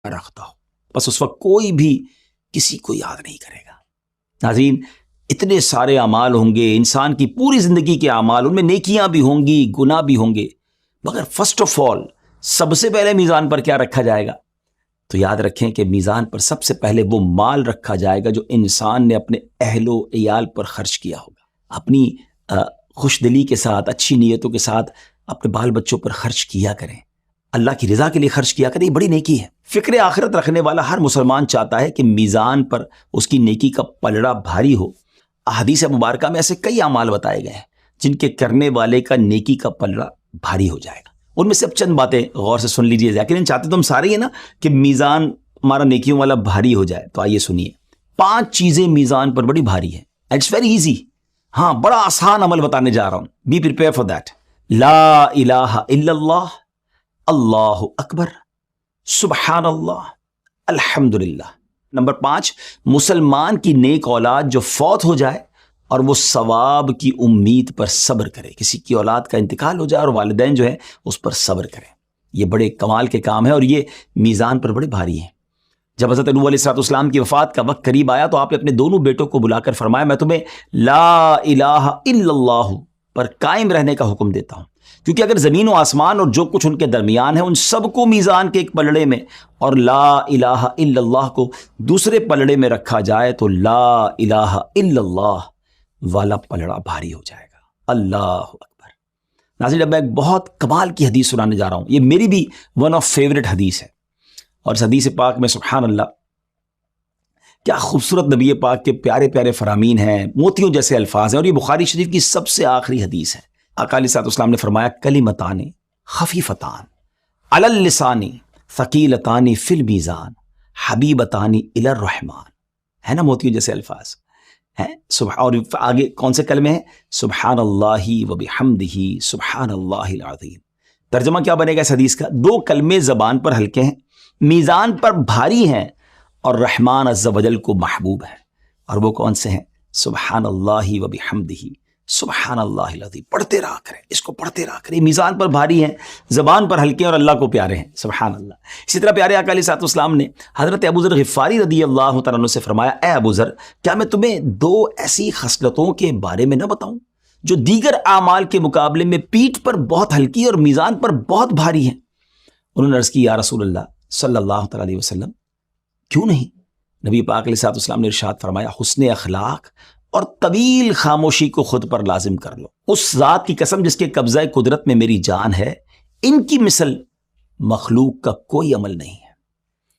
رکھتا ہو، بس اس وقت کوئی بھی کسی کو یاد نہیں کرے گا۔ ناظرین، اتنے سارے اعمال ہوں گے، انسان کی پوری زندگی کے اعمال، ان میں نیکیاں بھی ہوں گی، گناہ بھی ہوں گے، مگر فرسٹ آف آل سب سے پہلے میزان پر کیا رکھا جائے گا؟ تو یاد رکھیں کہ میزان پر سب سے پہلے وہ مال رکھا جائے گا جو انسان نے اپنے اہل و عیال پر خرچ کیا ہوگا، اپنی خوش دلی کے ساتھ، اچھی نیتوں کے ساتھ اپنے بال بچوں پر خرچ کیا کریں، اللہ کی رضا کے لیے خرچ کیا کریں، یہ بڑی نیکی ہے۔ فکر آخرت رکھنے والا ہر مسلمان چاہتا ہے کہ میزان پر اس کی نیکی کا پلڑا بھاری ہو۔ احادیث مبارکہ میں ایسے کئی اعمال بتائے گئے ہیں جن کے کرنے والے کا نیکی کا پلڑا بھاری ہو جائے گا۔ ان میں سے اب چند باتیں غور سے سن لیجیے، لیکن چاہتے تو ہم سارے ہیں نا کہ میزان ہمارا نیکیوں والا بھاری ہو جائے، تو آئیے سنیے۔ 5 چیزیں میزان پر بڑی بھاری ہیں، اٹس ویری ایزی، ہاں بڑا آسان عمل بتانے جا رہا ہوں، بی پریپیئر فار دیٹ۔ لا الہ الا اللہ، اللہ اکبر، سبحان اللہ، الحمدللہ۔ نمبر 5، مسلمان کی نیک اولاد جو فوت ہو جائے اور وہ ثواب کی امید پر صبر کرے، کسی کی اولاد کا انتقال ہو جائے اور والدین جو ہے اس پر صبر کریں، یہ بڑے کمال کے کام ہے اور یہ میزان پر بڑے بھاری ہیں۔ جب حضرت نوح علیہ السلام کی وفات کا وقت قریب آیا تو آپ نے اپنے دونوں بیٹوں کو بلا کر فرمایا، میں تمہیں لا الہ الا اللہ پر قائم رہنے کا حکم دیتا ہوں، کیونکہ اگر زمین و آسمان اور جو کچھ ان کے درمیان ہے ان سب کو میزان کے ایک پلڑے میں اور لا الہ الا اللہ کو دوسرے پلڑے میں رکھا جائے تو لا الہ الا اللہ والا پلڑا بھاری ہو جائے گا۔ اللہ اکبر۔ ناظرین، اب میں ایک بہت کمال کی حدیث سنانے جا رہا ہوں، یہ میری بھی ون آف فیوریٹ حدیث ہے، اور اس حدیث پاک میں سبحان اللہ کیا خوبصورت نبی پاک کے پیارے پیارے فرامین ہیں، موتیوں جیسے الفاظ ہیں، اور یہ بخاری شریف کی سب سے آخری حدیث ہے۔ آقا علیہ السلام نے فرمایا، کلمتان خفیفتان علی اللسان ثقیلتان فی المیزان حبیبتان الی الرحمن، ہے نا موتیوں جیسے الفاظ ہیں۔ اور آگے کون سے کلمے ہیں؟ سبحان اللہ وبحمدہ سبحان اللہ العظیم۔ ترجمہ کیا بنے گا اس حدیث کا؟ 2 کلمے زبان پر ہلکے ہیں، میزان پر بھاری ہیں، اور رحمان عز و جل کو محبوب ہے، اور وہ کون سے ہیں؟ سبحان اللہ وبحمدہ سبحان اللہ العظیم۔ پڑھتے رہا کریں، اس کو پڑھتے رہا کریں، میزان پر بھاری ہیں، زبان پر ہلکے ہیں، اور اللہ کو پیارے ہیں، سبحان اللہ۔ اسی طرح پیارے آقا علیہ السلام نے حضرت ابو ذر غفاری رضی اللہ تعالیٰ عنہ سے فرمایا، اے ابو ذر، کیا میں تمہیں 2 ایسی خصلتوں کے بارے میں نہ بتاؤں جو دیگر اعمال کے مقابلے میں پیٹھ پر بہت ہلکی اور میزان پر بہت بھاری ہیں؟ انہوں نے عرض کی، یا رسول اللہ صلی اللہ تعالیٰ علیہ وسلم، کیوں نہیں؟ نبی پاک علیہ السلام نے ارشاد فرمایا، حسن اخلاق اور طویل خاموشی کو خود پر لازم کر لو، اس ذات کی قسم جس کے قبضہ قدرت میں میری جان ہے، ان کی مثل مخلوق کا کوئی عمل نہیں ہے۔